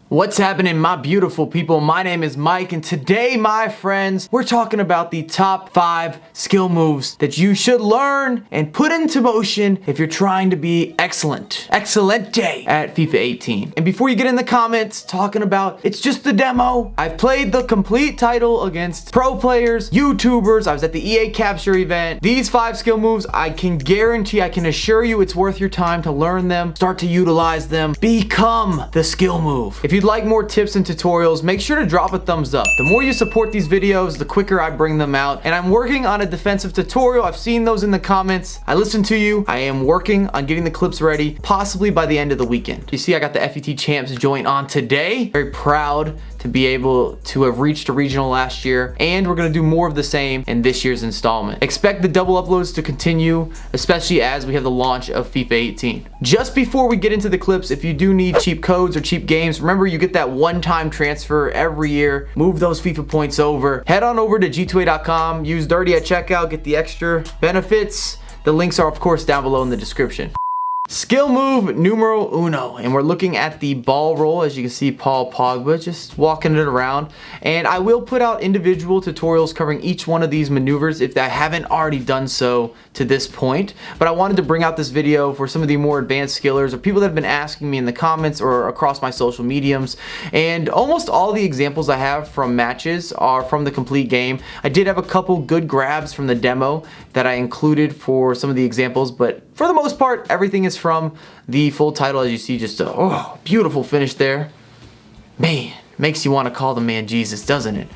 What's happening, my beautiful people? My name is Mike, and today, my friends, we're talking about the top 5 skill moves that you should learn and put into motion if you're trying to be excelente at FIFA 18. And before you get in the comments talking about it's just the demo, I've played the complete title against pro players, YouTubers. I was at the EA Capture event. These 5 skill moves, I can guarantee, I can assure you it's worth your time to learn them, start to utilize them, become the skill move. If you'd like more tips and tutorials, make sure to drop a thumbs up. The more you support these videos, the quicker I bring them out. And I'm working on a defensive tutorial. I've seen those in the comments. I listen to you. I am working on getting the clips ready, possibly by the end of the weekend. You see, I got the FUT Champs joint on today. Very proud to be able to have reached a regional last year, and we're gonna do more of the same in this year's installment. Expect the double uploads to continue, especially as we have the launch of FIFA 18. Just before we get into the clips, if you do need cheap codes or cheap games, remember you get that one-time transfer every year. Move those FIFA points over. Head on over to g2a.com, use Dirty at checkout, get the extra benefits. The links are of course down below in the description. Skill move numero uno, and we're looking at the ball roll. As you can see, Paul Pogba just walking it around, and I will put out individual tutorials covering each one of these maneuvers if I haven't already done so to this point. But I wanted to bring out this video for some of the more advanced skillers or people that have been asking me in the comments or across my social mediums, and almost all the examples I have from matches are from the complete game. I did have a couple good grabs from the demo that I included for some of the examples, but for the most part, everything is from the full title. As you see, just a beautiful finish there. Man, makes you want to call the man Jesus, doesn't it?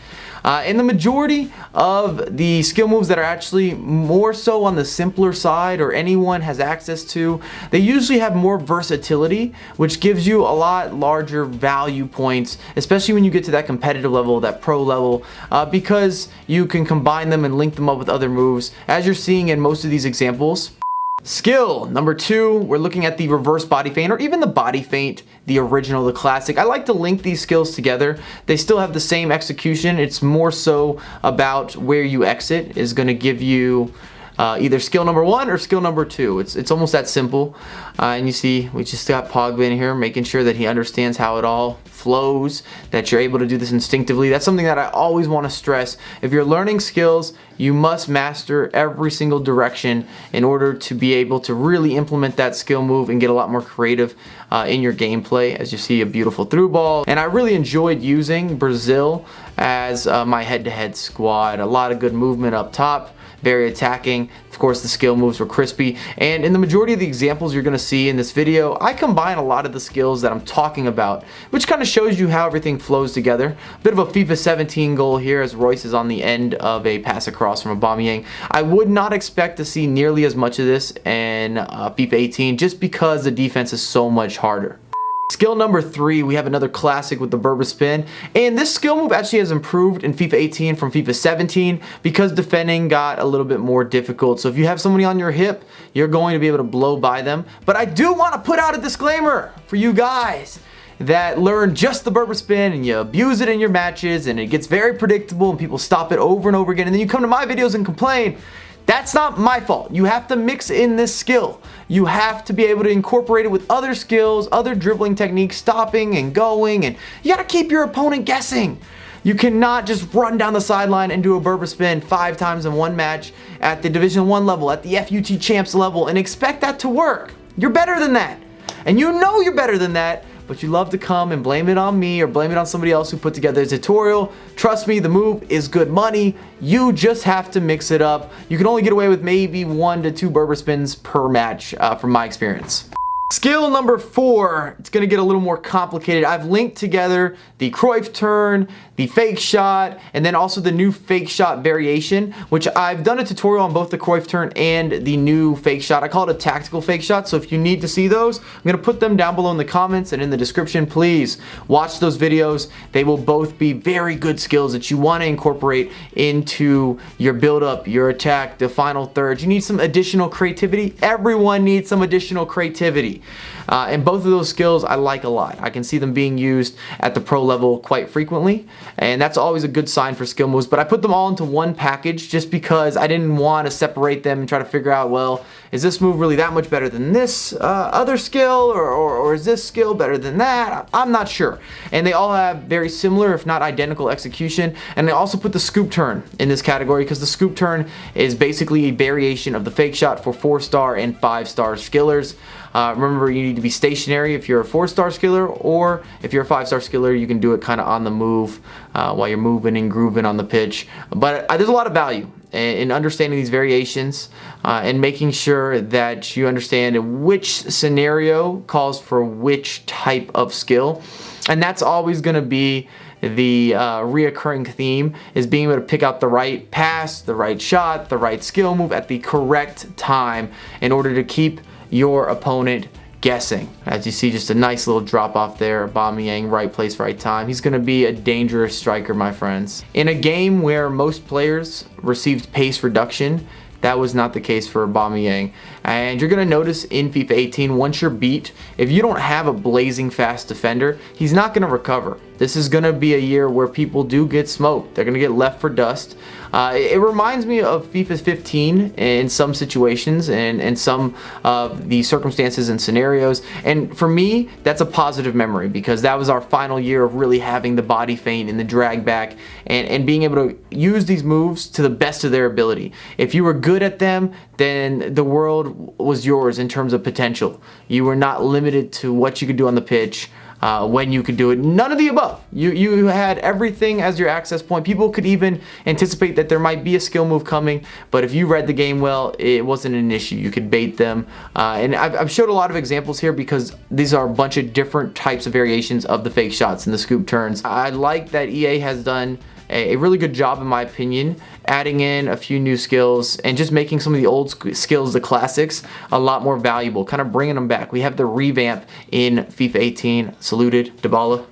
And the majority of the skill moves that are actually more so on the simpler side or anyone has access to, they usually have more versatility, which gives you a lot larger value points, especially when you get to that competitive level, that pro level, because you can combine them and link them up with other moves, as you're seeing in most of these examples. Skill number 2, we're looking at the reverse body feint, or even the body feint, the original, the classic. I like to link these skills together. They still have the same execution. It's more so about where you exit is going to give you either skill number 1 or skill number 2. It's almost that simple. And you see, we just got Pogba in here, making sure that he understands how it all flows, that you're able to do this instinctively. That's something that I always want to stress. If you're learning skills, you must master every single direction in order to be able to really implement that skill move and get a lot more creative in your gameplay. As you see, a beautiful through ball. And I really enjoyed using Brazil as my head-to-head squad. A lot of good movement up top. Very attacking. Of course, the skill moves were crispy. And in the majority of the examples you're going to see in this video, I combine a lot of the skills that I'm talking about, which kind of shows you how everything flows together. A bit of a FIFA 17 goal here as Royce is on the end of a pass across from Aubameyang. I would not expect to see nearly as much of this in FIFA 18 just because the defense is so much harder. Skill number 3, we have another classic with the Verbis Pin, and this skill move actually has improved in FIFA 18 from FIFA 17 because defending got a little bit more difficult. So if you have somebody on your hip, you're going to be able to blow by them. But I do want to put out a disclaimer for you guys that learn just the Verbis Pin and you abuse it in your matches and it gets very predictable and people stop it over and over again, and then you come to my videos and complain. That's not my fault. You have to mix in this skill. You have to be able to incorporate it with other skills, other dribbling techniques, stopping and going, and you gotta keep your opponent guessing. You cannot just run down the sideline and do a Verbis Pin 5 times in one match at the Division 1 level, at the FUT Champs level, and expect that to work. You're better than that. And you know you're better than that, but you love to come and blame it on me or blame it on somebody else who put together a tutorial. Trust me, the move is good money. You just have to mix it up. You can only get away with maybe 1 to 2 Verbis Pins per match from my experience. Skill number 4, it's going to get a little more complicated. I've linked together the Cruyff turn, the fake shot, and then also the new fake shot variation, which I've done a tutorial on both the Cruyff turn and the new fake shot. I call it a tactical fake shot, so if you need to see those, I'm going to put them down below in the comments and in the description. Please watch those videos. They will both be very good skills that you want to incorporate into your build-up, your attack, the final third. You need some additional creativity. Everyone needs some additional creativity. And both of those skills I like a lot. I can see them being used at the pro level quite frequently, and that's always a good sign for skill moves. But I put them all into one package just because I didn't want to separate them and try to figure out, well, is this move really that much better than this other skill, or is this skill better than that? I'm not sure. And they all have very similar, if not identical, execution. And I also put the scoop turn in this category because the scoop turn is basically a variation of the fake shot for 4-star and 5-star skillers. Remember, you need to be stationary if you're a 4-star skiller, or if you're a 5-star skiller, you can do it kind of on the move while you're moving and grooving on the pitch. But there's a lot of value in understanding these variations and making sure that you understand which scenario calls for which type of skill. And that's always going to be the reoccurring theme, is being able to pick out the right pass, the right shot, the right skill move at the correct time in order to keep your opponent guessing. As you see, just a nice little drop off there. Aubameyang, right place, right time. He's going to be a dangerous striker, my friends. In a game where most players received pace reduction, that was not the case for Aubameyang. And you're going to notice in FIFA 18, once you're beat, if you don't have a blazing fast defender, he's not going to recover. This is going to be a year where people do get smoked. They're going to get left for dust. It reminds me of FIFA 15 in some situations and some of the circumstances and scenarios. And for me, that's a positive memory because that was our final year of really having the body feint and the drag back and being able to use these moves to the best of their ability. If you were good at them, then the world was yours in terms of potential. You were not limited to what you could do on the pitch. When you could do it. None of the above. You had everything as your access point. People could even anticipate that there might be a skill move coming, but if you read the game well, it wasn't an issue. You could bait them. And I've showed a lot of examples here because these are a bunch of different types of variations of the fake shots and the scoop turns. I like that EA has done a really good job, in my opinion, adding in a few new skills and just making some of the old skills, the classics, a lot more valuable, kind of bringing them back. We have the revamp in FIFA 18. Saluted, Dybala.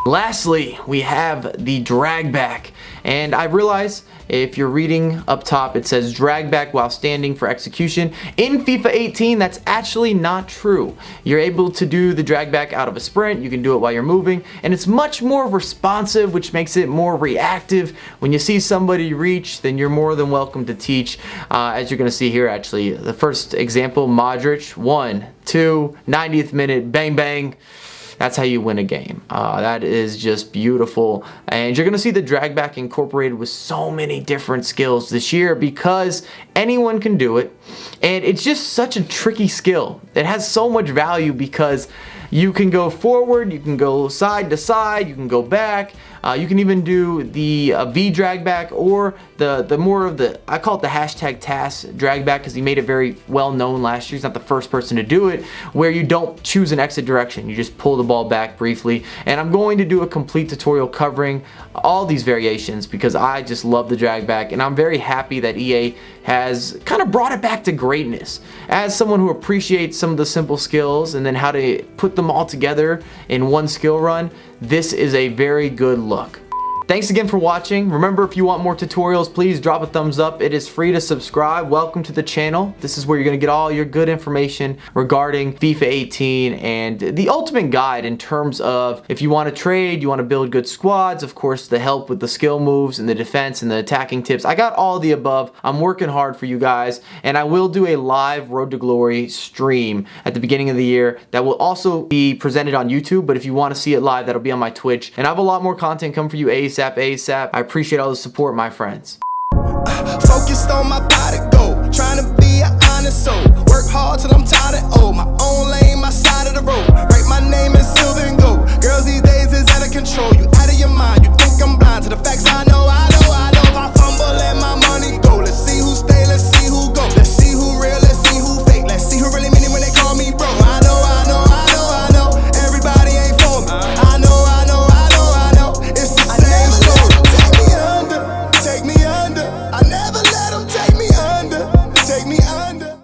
Lastly, we have the drag back, and I realize if you're reading up top it says drag back while standing for execution. In FIFA 18, that's actually not true. You're able to do the drag back out of a sprint, you can do it while you're moving, and it's much more responsive, which makes it more reactive. When you see somebody reach, then you're more than welcome to teach, as you're going to see here actually. The first example, Modric, 1, 2, 90th minute, bang bang. That's how you win a game. That is just beautiful. And you're going to see the drag back incorporated with so many different skills this year because anyone can do it. And it's just such a tricky skill. It has so much value because you can go forward, you can go side to side, you can go back. You can even do the V drag back or the more of the, I call it the hashtag TAS drag back because he made it very well known last year. He's not the first person to do it, where you don't choose an exit direction. You just pull the ball back briefly. And I'm going to do a complete tutorial covering all these variations because I just love the drag back, and I'm very happy that EA has kind of brought it back to greatness. As someone who appreciates some of the simple skills and then how to put them all together in one skill run, this is a very good look. Thanks again for watching. Remember, if you want more tutorials, please drop a thumbs up. It is free to subscribe. Welcome to the channel. This is where you're going to get all your good information regarding FIFA 18 and the ultimate guide in terms of if you want to trade, you want to build good squads, of course, the help with the skill moves and the defense and the attacking tips. I got all the above. I'm working hard for you guys, and I will do a live Road to Glory stream at the beginning of the year that will also be presented on YouTube, but if you want to see it live, that'll be on my Twitch. And I have a lot more content coming for you ASAP. I appreciate all the support, my friends. Focused on my body goal, trying to be an honest soul. Work hard till I'm tired.